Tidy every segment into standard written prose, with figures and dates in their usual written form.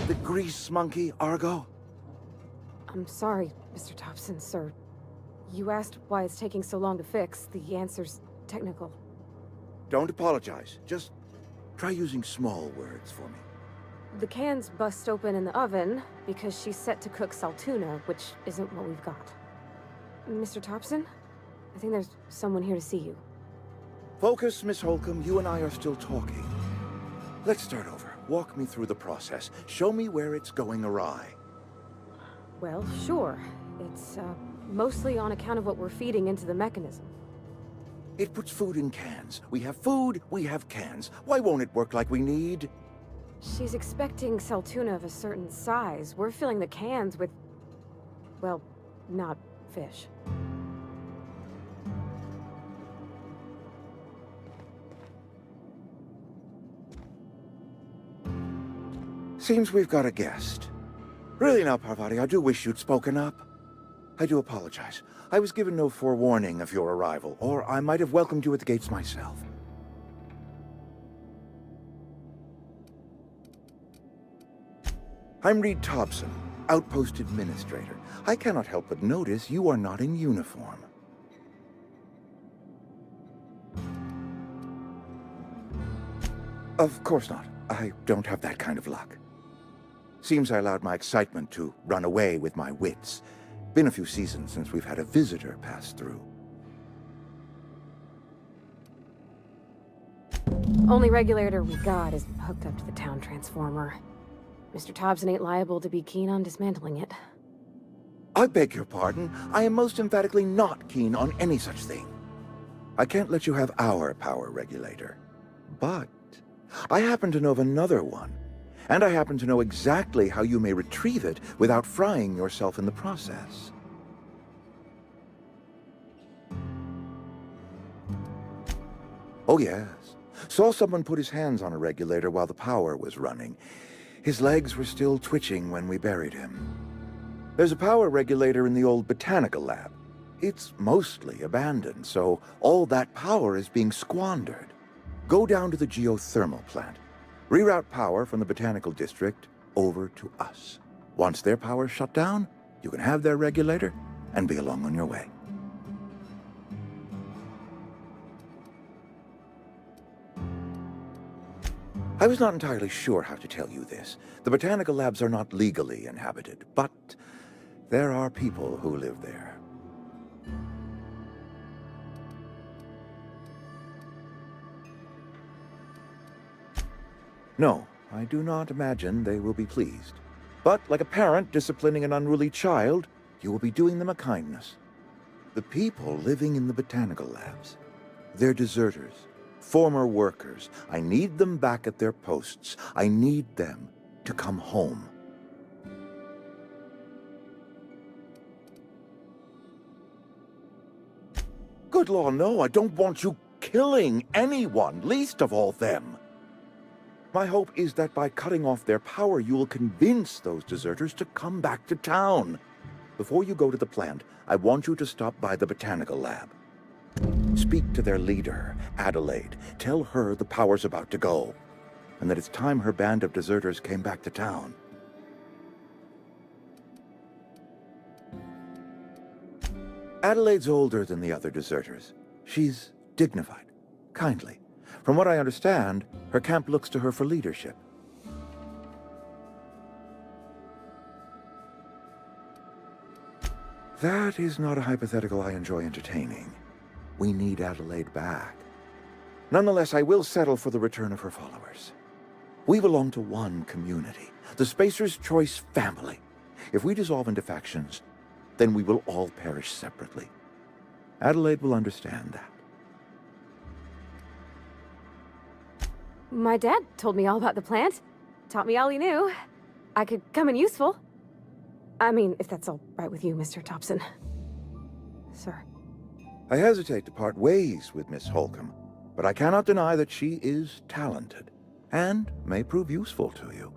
The grease monkey, Argo? I'm sorry, Mr. Thompson, sir. You asked why it's taking so long to fix. The answer's technical. Don't apologize. Just try using small words for me. The cans bust open in the oven because she's set to cook saltuna, which isn't what we've got. Mr. Thompson? I think there's someone here to see you. Focus, Miss Holcomb. You and I are still talking. Let's start over. Walk me through the process. Show me where it's going awry. Well, sure. It's, mostly on account of what we're feeding into the mechanism. It puts food in cans. We have food, we have cans. Why won't it work like we need? She's expecting saltuna of a certain size. We're filling the cans with, well, not fish. Seems we've got a guest. Really now, Parvati, I do wish you'd spoken up. I do apologize. I was given no forewarning of your arrival, or I might have welcomed you at the gates myself. I'm Reed Thompson, Outpost Administrator. I cannot help but notice you are not in uniform. Of course not. I don't have that kind of luck. Seems I allowed my excitement to run away with my wits. Been a few seasons since we've had a visitor pass through. Only regulator we got is hooked up to the town transformer. Mr. Thompson ain't liable to be keen on dismantling it. I beg your pardon. I am most emphatically not keen on any such thing. I can't let you have our power regulator. But I happen to know of another one. And I happen to know exactly how you may retrieve it without frying yourself in the process. Oh yes. Saw someone put his hands on a regulator while the power was running. His legs were still twitching when we buried him. There's a power regulator in the old botanical lab. It's mostly abandoned, so all that power is being squandered. Go down to the geothermal plant. Reroute power from the botanical district over to us. Once their power's shut down, you can have their regulator and be along on your way. I was not entirely sure how to tell you this. The botanical labs are not legally inhabited, but there are people who live there. No, I do not imagine they will be pleased. But like a parent disciplining an unruly child, you will be doing them a kindness. The people living in the botanical labs, they're deserters, former workers. I need them back at their posts. I need them to come home. Good law, no, I don't want you killing anyone, least of all them. My hope is that by cutting off their power, you will convince those deserters to come back to town. Before you go to the plant, I want you to stop by the botanical lab. Speak to their leader, Adelaide. Tell her the power's about to go, and that it's time her band of deserters came back to town. Adelaide's older than the other deserters. She's dignified, kindly. From what I understand, her camp looks to her for leadership. That is not a hypothetical I enjoy entertaining. We need Adelaide back. Nonetheless, I will settle for the return of her followers. We belong to one community, the Spacer's Choice family. If we dissolve into factions, then we will all perish separately. Adelaide will understand that. My dad told me all about the plant. Taught me all he knew. I could come in useful. I mean, if that's all right with you, Mr. Thompson. Sir. I hesitate to part ways with Miss Holcomb, but I cannot deny that she is talented, and may prove useful to you.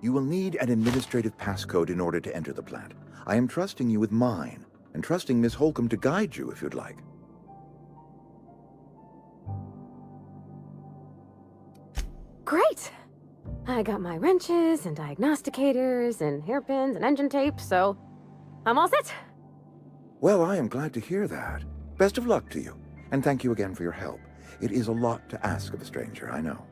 You will need an administrative passcode in order to enter the plant. I am trusting you with mine, and trusting Miss Holcomb to guide you if you'd like. Great! I got my wrenches and diagnosticators and hairpins and engine tape, so I'm all set. Well, I am glad to hear that. Best of luck to you, and thank you again for your help. It is a lot to ask of a stranger, I know.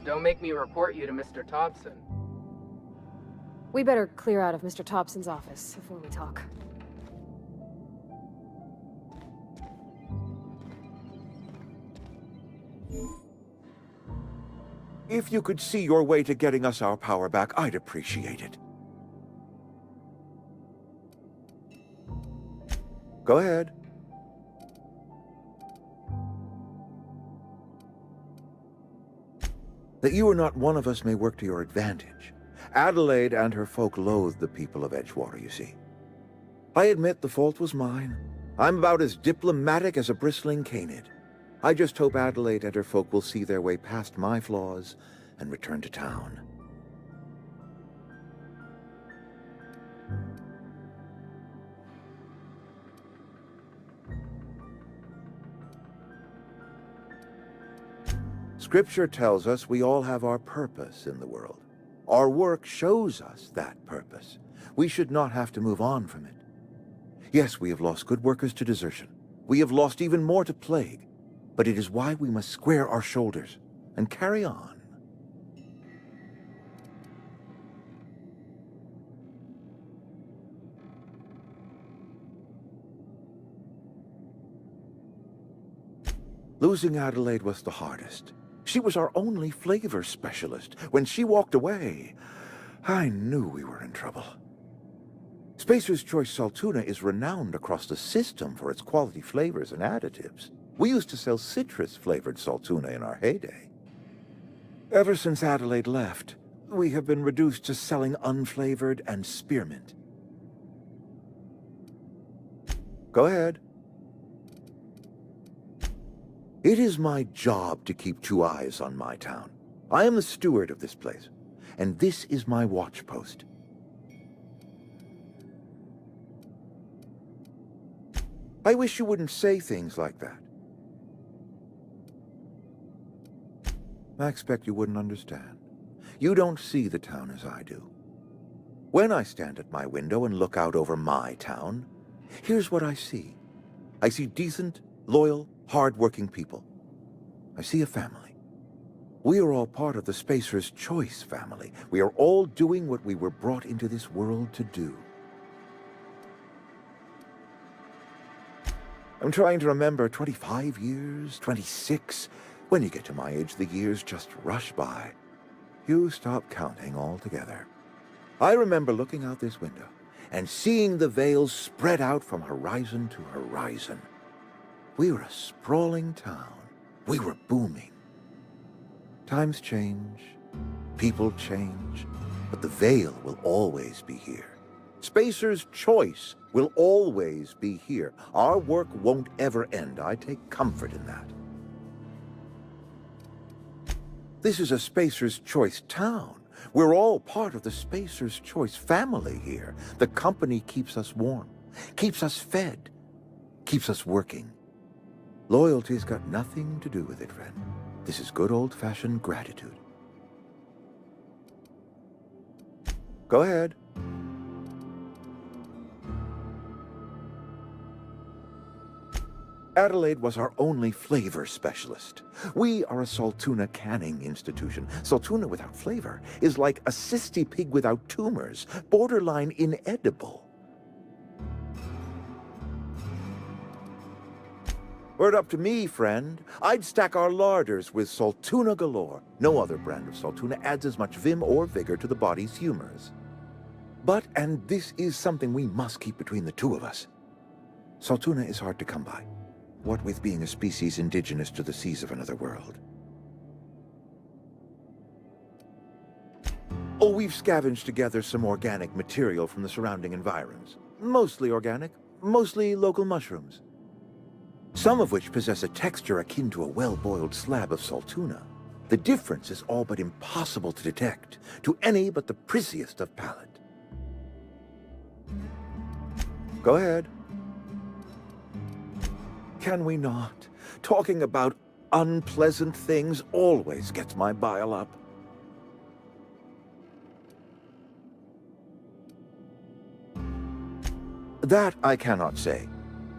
Don't make me report you to Mr. Thompson. We better clear out of Mr. Thompson's office before we talk. If you could see your way to getting us our power back, I'd appreciate it. Go ahead. That you are not one of us may work to your advantage. Adelaide and her folk loathe the people of Edgewater, you see. I admit the fault was mine. I'm about as diplomatic as a bristling canid. I just hope Adelaide and her folk will see their way past my flaws and return to town. Scripture tells us we all have our purpose in the world. Our work shows us that purpose. We should not have to move on from it. Yes, we have lost good workers to desertion. We have lost even more to plague. But it is why we must square our shoulders and carry on. Losing Adelaide was the hardest. She was our only flavor specialist. When she walked away, I knew we were in trouble. Spacer's Choice Saltuna is renowned across the system for its quality flavors and additives. We used to sell citrus-flavored Saltuna in our heyday. Ever since Adelaide left, we have been reduced to selling unflavored and spearmint. Go ahead. It is my job to keep two eyes on my town. I am the steward of this place, and this is my watch post. I wish you wouldn't say things like that. I expect you wouldn't understand. You don't see the town as I do. When I stand at my window and look out over my town, here's what I see. I see decent, loyal, hard-working people. I see a family. We are all part of the Spacer's Choice family. We are all doing what we were brought into this world to do. I'm trying to remember 25 years, 26. When you get to my age, the years just rush by. You stop counting altogether. I remember looking out this window and seeing the veils spread out from horizon to horizon. We were a sprawling town. We were booming. Times change, people change, but the veil will always be here. Spacer's Choice will always be here. Our work won't ever end. I take comfort in that. This is a Spacer's Choice town. We're all part of the Spacer's Choice family here. The company keeps us warm, keeps us fed, keeps us working. Loyalty's got nothing to do with it, friend. This is good old-fashioned gratitude. Go ahead. Adelaide was our only flavor specialist. We are a Saltuna canning institution. Saltuna without flavor is like a cysty pig without tumors, borderline inedible. Were it up to me, friend, I'd stack our larders with Saltuna galore. No other brand of Saltuna adds as much vim or vigor to the body's humors. But, and this is something we must keep between the two of us, Saltuna is hard to come by. What with being a species indigenous to the seas of another world. Oh, we've scavenged together some organic material from the surrounding environs. Mostly organic, mostly local mushrooms. Some of which possess a texture akin to a well-boiled slab of Saltuna. The difference is all but impossible to detect to any but the prissiest of palate. Go ahead. Can we not? Talking about unpleasant things always gets my bile up. That I cannot say.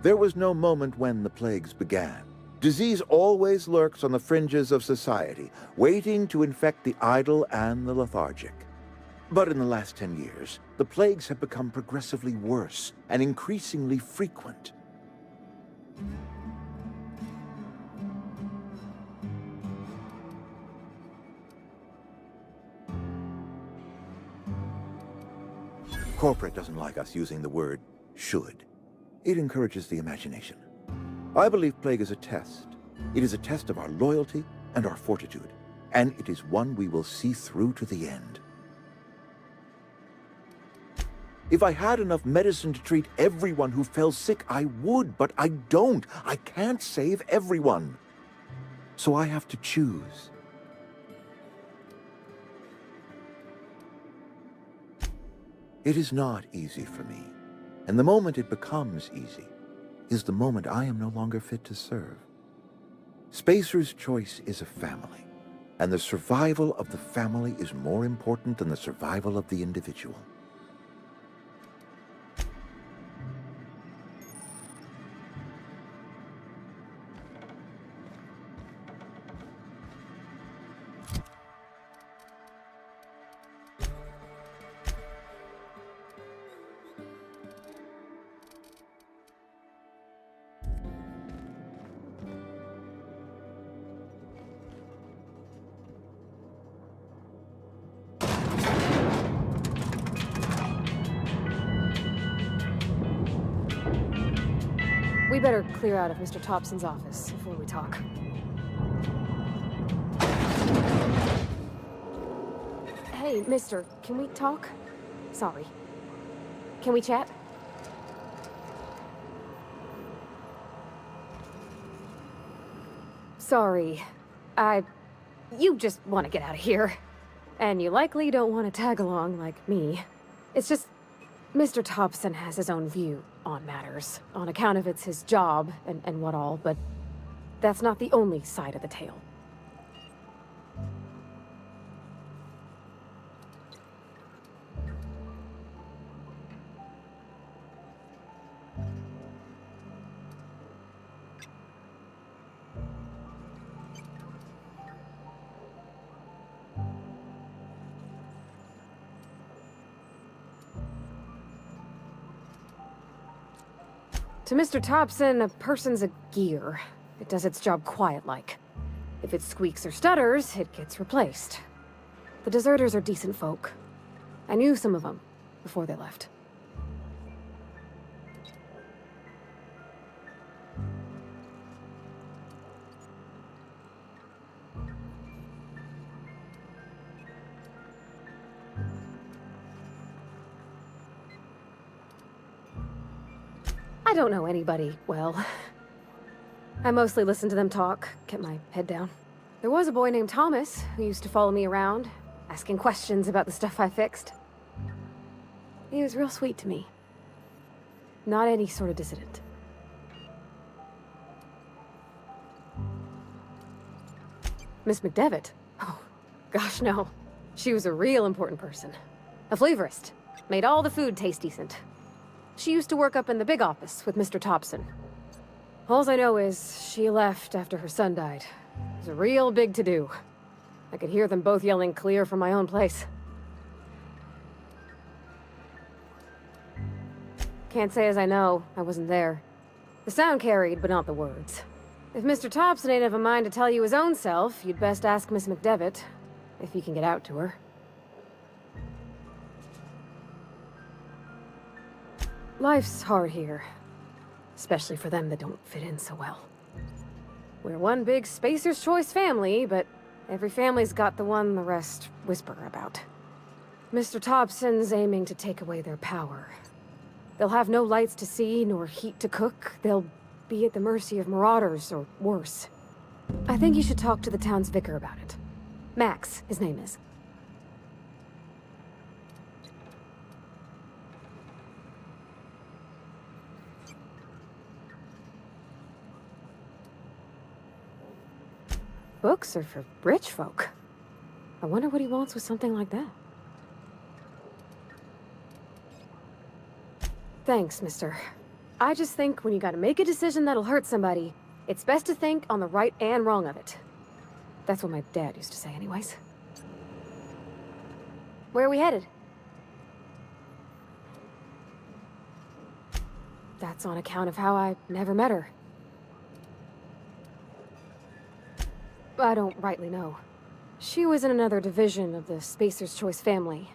There was no moment when the plagues began. Disease always lurks on the fringes of society, waiting to infect the idle and the lethargic. But in the last 10 years, the plagues have become progressively worse and increasingly frequent. Corporate doesn't like us using the word should. It encourages the imagination. I believe plague is a test. It is a test of our loyalty and our fortitude, and it is one we will see through to the end. If I had enough medicine to treat everyone who fell sick, I would, but I don't. I can't save everyone. So I have to choose. It is not easy for me, and the moment it becomes easy is the moment I am no longer fit to serve. Spacer's choice is a family, and the survival of the family is more important than the survival of the individual. We better clear out of Mr. Thompson's office before we talk. Hey, mister, can we talk? Sorry. Can we chat? Sorry. You just want to get out of here. And you likely don't want to tag along like me. It's just, Mr. Thompson has his own view on matters, on account of it's his job and what all, but that's not the only side of the tale. To Mr. Thompson, a person's a gear. It does its job quiet-like. If it squeaks or stutters, it gets replaced. The deserters are decent folk. I knew some of them before they left. I don't know anybody well. I mostly listened to them talk, kept my head down. There was a boy named Thomas who used to follow me around, asking questions about the stuff I fixed. He was real sweet to me. Not any sort of dissident. Miss McDevitt? Oh, gosh no. She was a real important person. A flavorist. Made all the food taste decent. She used to work up in the big office with Mr. Thompson. All I know is she left after her son died. It was a real big to-do. I could hear them both yelling clear from my own place. Can't say as I know. I wasn't there. The sound carried, but not the words. If Mr. Thompson ain't of a mind to tell you his own self, you'd best ask Miss McDevitt, if you can get out to her. Life's hard here. Especially for them that don't fit in so well. We're one big Spacer's Choice family, but every family's got the one the rest whisper about. Mr. Thompson's aiming to take away their power. They'll have no lights to see, nor heat to cook. They'll be at the mercy of marauders, or worse. I think you should talk to the town's vicar about it. Max, his name is. Books are for rich folk. I wonder what he wants with something like that. Thanks, mister. I just think when you gotta make a decision that'll hurt somebody, it's best to think on the right and wrong of it. That's what my dad used to say anyways. Where are we headed? That's on account of how I never met her. I don't rightly know. She was in another division of the Spacer's Choice family.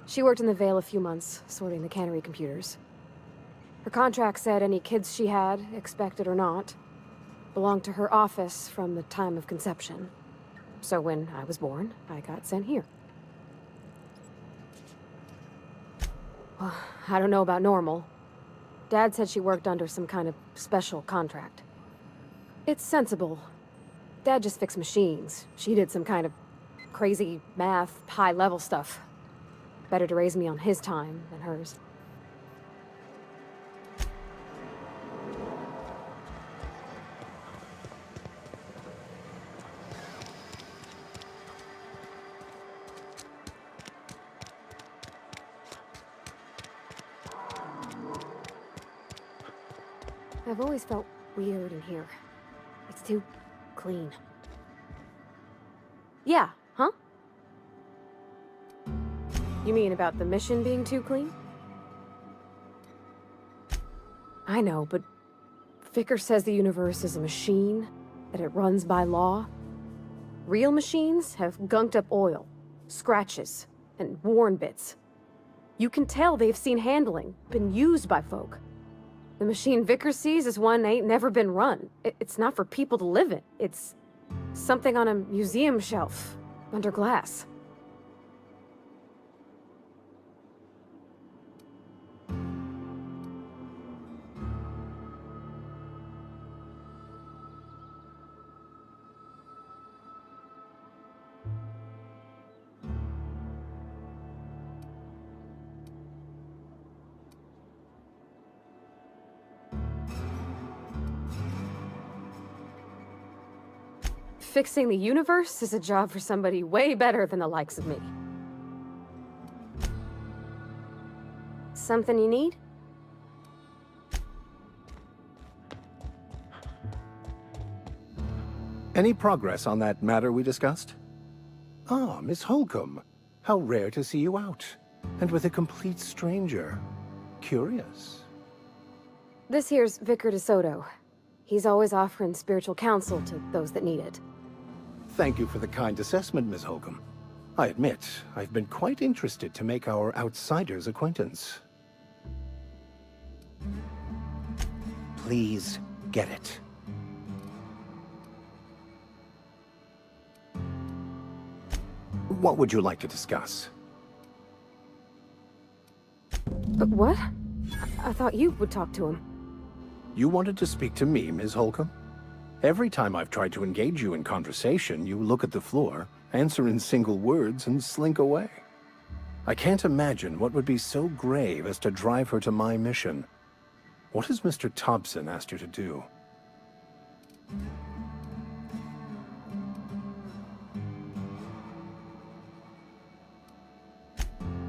She worked in the Vale a few months, sorting the cannery computers. Her contract said any kids she had, expected or not, belonged to her office from the time of conception. So when I was born, I got sent here. Well, I don't know about normal. Dad said she worked under some kind of special contract. It's sensible. Dad just fixed machines. She did some kind of crazy math, high-level stuff. Better to raise me on his time than hers. I've always felt weird in here. It's too clean. Yeah, huh? You mean about the mission being too clean? I know, but Vicker says the universe is a machine, that it runs by law. Real machines have gunked up oil, scratches, and worn bits. You can tell they've seen handling, been used by folk. The machine Vicker sees is one ain't never been run. It's not for people to live in. It's something on a museum shelf, under glass. Fixing the universe is a job for somebody way better than the likes of me. Something you need? Any progress on that matter we discussed? Ah, Miss Holcomb. How rare to see you out. And with a complete stranger. Curious. This here's Vicar DeSoto. He's always offering spiritual counsel to those that need it. Thank you for the kind assessment, Miss Holcomb. I admit, I've been quite interested to make our outsider's acquaintance. Please get it. What would you like to discuss? But what? I thought you would talk to him. You wanted to speak to me, Ms. Holcomb? Every time I've tried to engage you in conversation, you look at the floor, answer in single words, and slink away. I can't imagine what would be so grave as to drive her to my mission. What has Mr. Thompson asked you to do?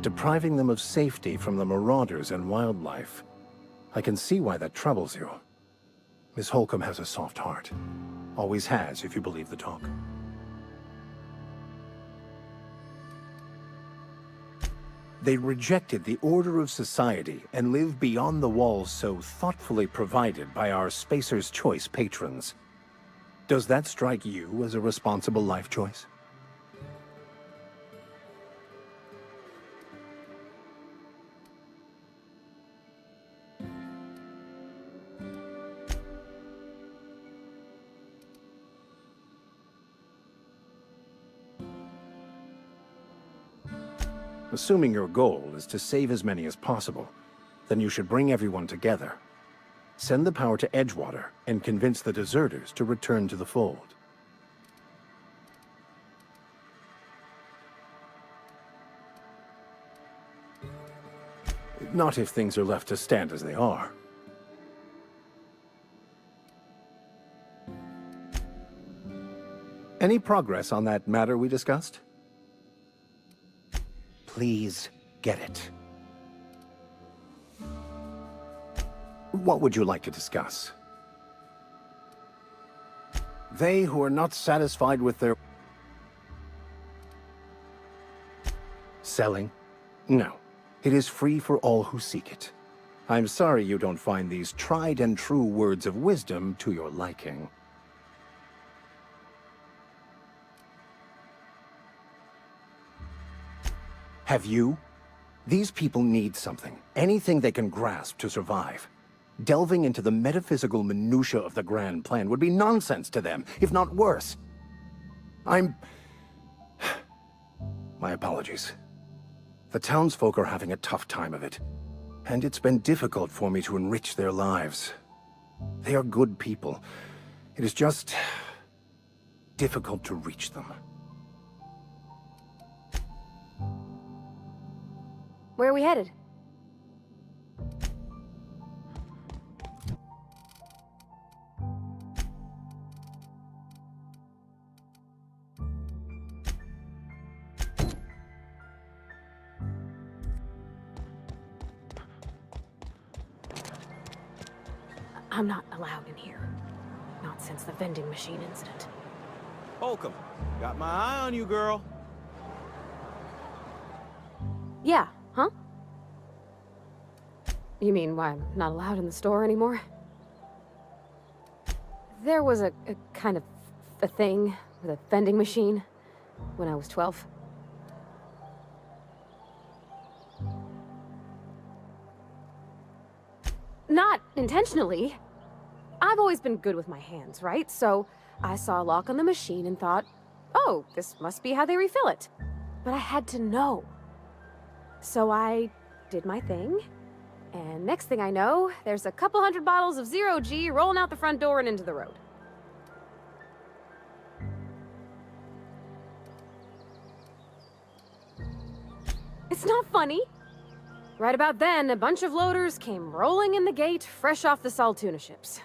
Depriving them of safety from the marauders and wildlife. I can see why that troubles you. Miss Holcomb has a soft heart. Always has, if you believe the talk. They rejected the order of society and live beyond the walls so thoughtfully provided by our Spacer's Choice patrons. Does that strike you as a responsible life choice? Assuming your goal is to save as many as possible, then you should bring everyone together. Send the power to Edgewater and convince the deserters to return to the fold. Not if things are left to stand as they are. Any progress on that matter we discussed? Please get it. What would you like to discuss? They who are not satisfied with their... Selling? No. It is free for all who seek it. I'm sorry you don't find these tried and true words of wisdom to your liking. Have you? These people need something, anything they can grasp to survive. Delving into the metaphysical minutiae of the grand plan would be nonsense to them, if not worse. My apologies. The townsfolk are having a tough time of it, and it's been difficult for me to enrich their lives. They are good people. It is just difficult to reach them. Where are we headed? I'm not allowed in here. Not since the vending machine incident. Holcomb, got my eye on you, girl. Yeah, huh? You mean why I'm not allowed in the store anymore? There was a kind of a thing with a vending machine when I was 12. Not intentionally. I've always been good with my hands, right? So I saw a lock on the machine and thought, oh, this must be how they refill it. But I had to know. So I did my thing, and next thing I know, there's a couple hundred bottles of 0G rolling out the front door and into the road. It's not funny. Right about then, a bunch of loaders came rolling in the gate, fresh off the salt tuna ships.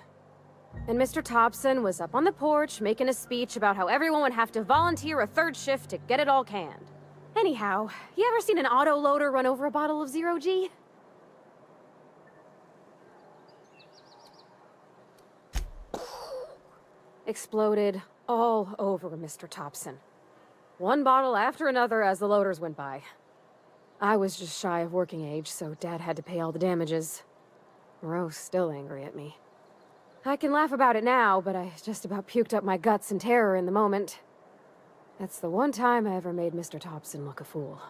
And Mr. Thompson was up on the porch making a speech about how everyone would have to volunteer a third shift to get it all canned. Anyhow, you ever seen an auto loader run over a bottle of 0G? Exploded all over Mr. Thompson. One bottle after another as the loaders went by. I was just shy of working age, so Dad had to pay all the damages. Moreau's still angry at me. I can laugh about it now, but I just about puked up my guts in terror in the moment. That's the one time I ever made Mr. Thompson look a fool.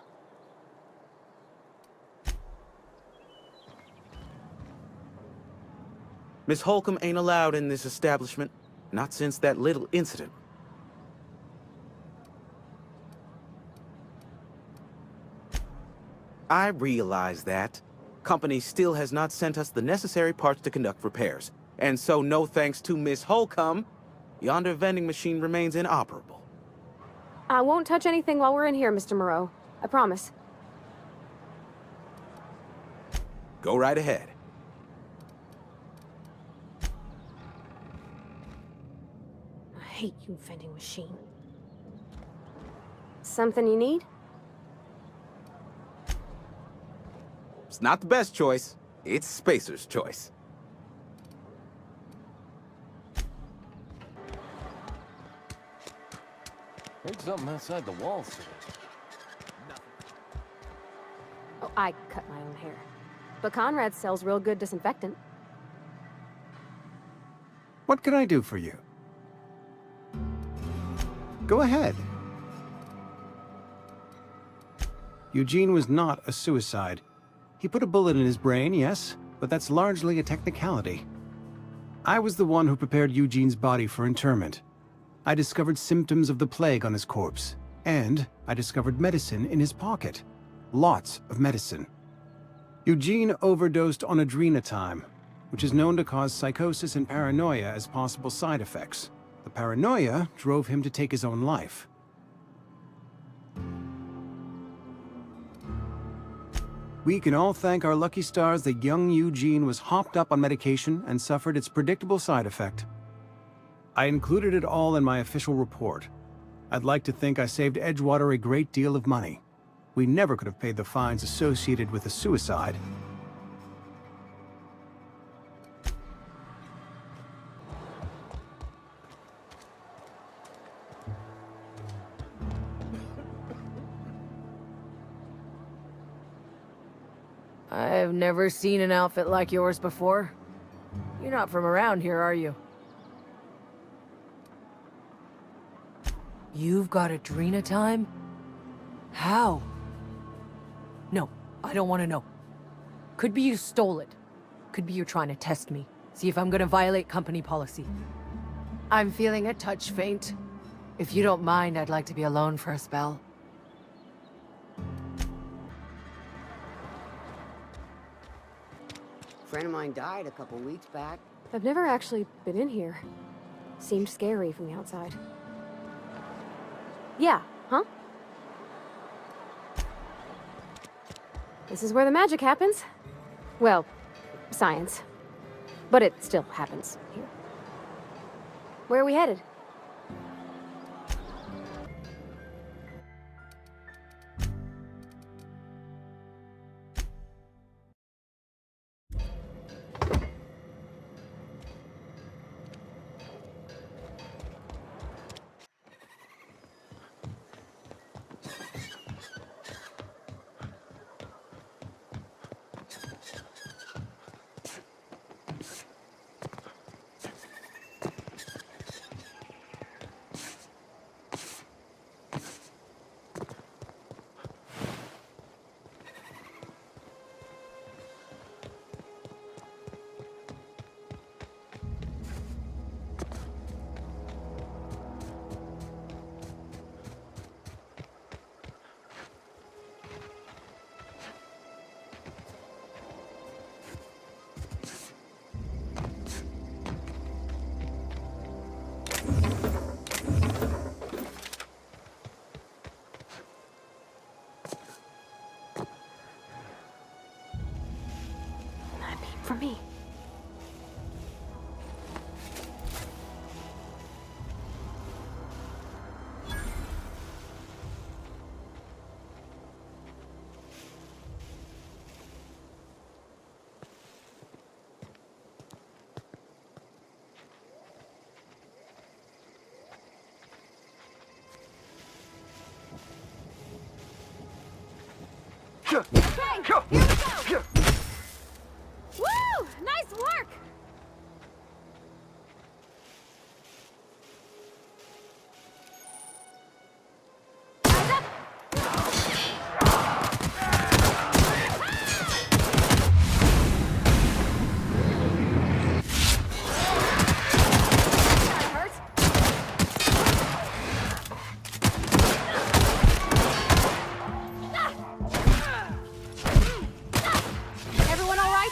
Miss Holcomb ain't allowed in this establishment. Not since that little incident. I realize that. Company still has not sent us the necessary parts to conduct repairs. And so no thanks to Miss Holcomb, yonder vending machine remains inoperable. I won't touch anything while we're in here, Mr. Moreau. I promise. Go right ahead. I hate you, vending machine. Something you need? It's not the best choice. It's Spacer's choice. Heard something outside the walls today. Oh, I cut my own hair. But Conrad sells real good disinfectant. What can I do for you? Go ahead. Eugene was not a suicide. He put a bullet in his brain, yes, but that's largely a technicality. I was the one who prepared Eugene's body for interment. I discovered symptoms of the plague on his corpse, and I discovered medicine in his pocket. Lots of medicine. Eugene overdosed on adrenatime, which is known to cause psychosis and paranoia as possible side effects. The paranoia drove him to take his own life. We can all thank our lucky stars that young Eugene was hopped up on medication and suffered its predictable side effect. I included it all in my official report. I'd like to think I saved Edgewater a great deal of money. We never could have paid the fines associated with a suicide. I've never seen an outfit like yours before. You're not from around here, are you? You've got Adrena time? How? No, I don't want to know. Could be you stole it. Could be you're trying to test me. See if I'm gonna violate company policy. I'm feeling a touch faint. If you don't mind, I'd like to be alone for a spell. A friend of mine died a couple weeks back. I've never actually been in here. Seemed scary from the outside. Yeah, huh? This is where the magic happens. Well, science. But it still happens here. Where are we headed? For me. Okay, here we go! Woo! Nice work! Eyes up! That hurt. Everyone all right?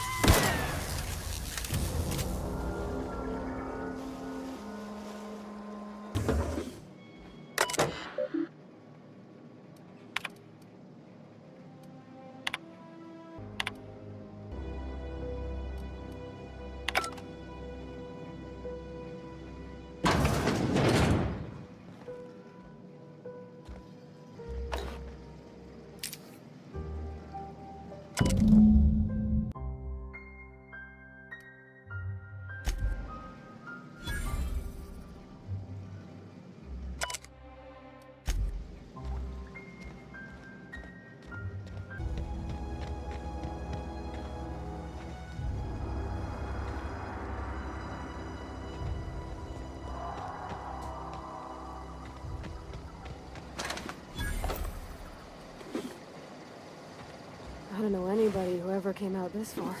I don't know anybody who ever came out this far.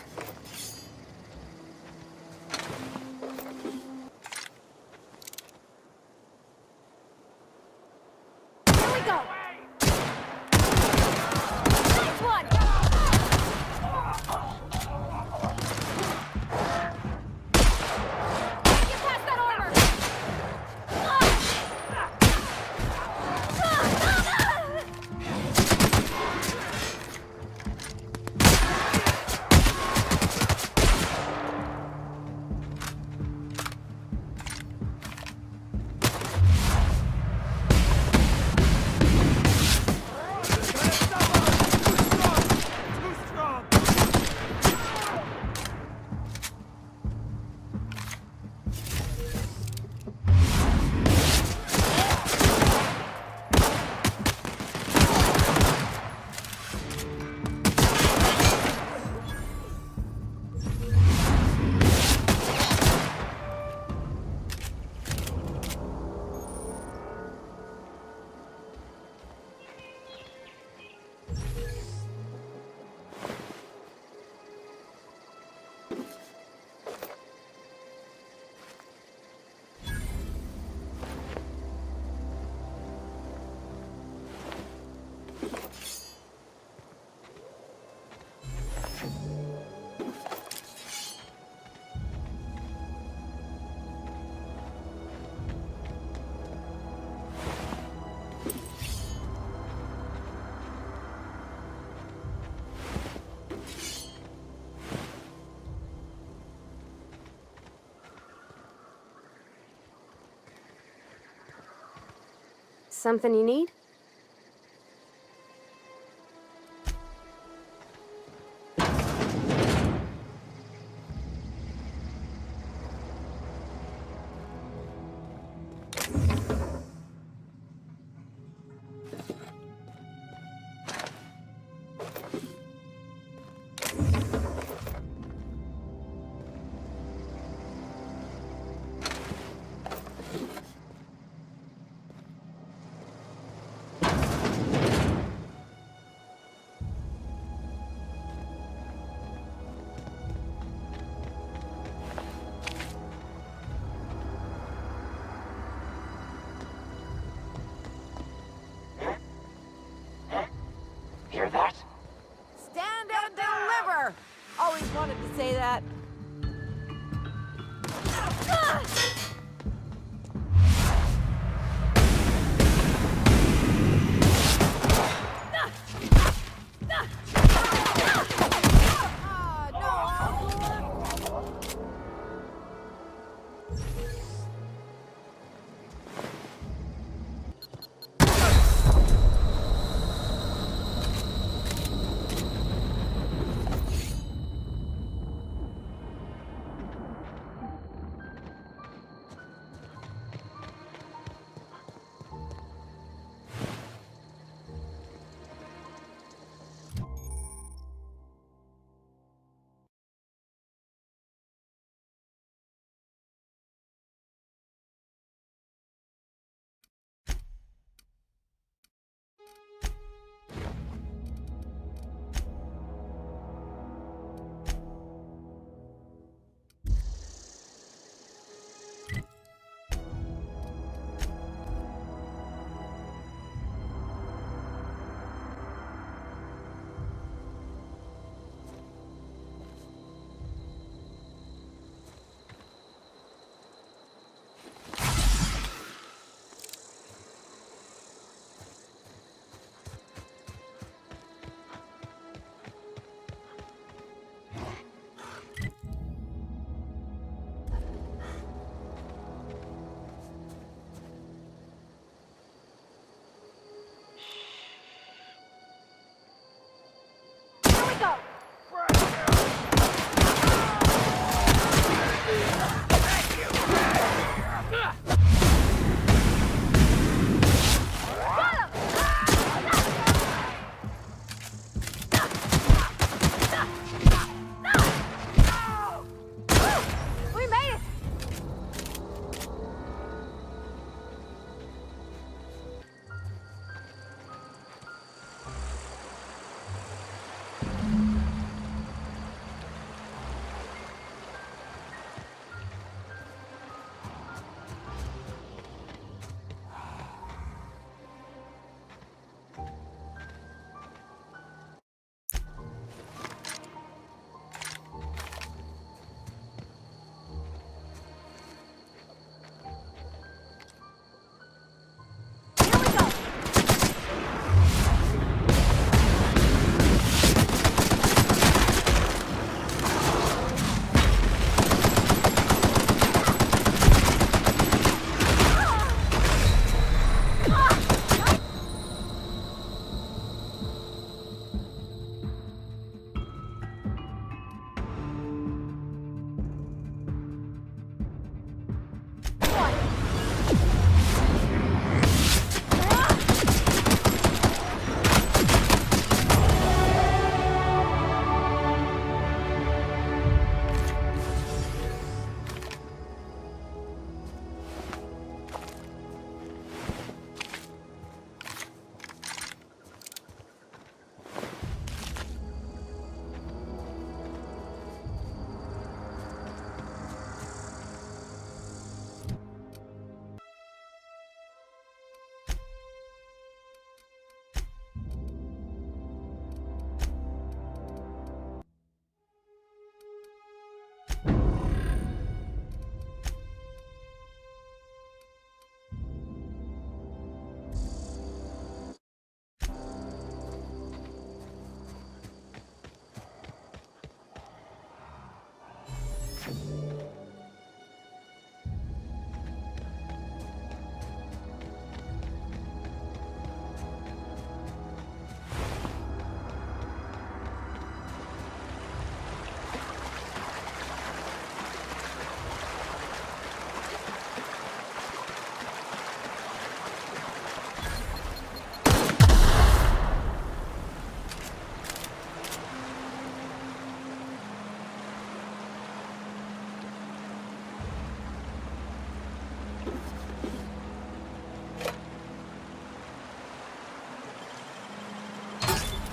Here we go! Nice one! Get past that armor! Something you need? Hear that? Stand and deliver! Always wanted to say that.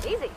Easy.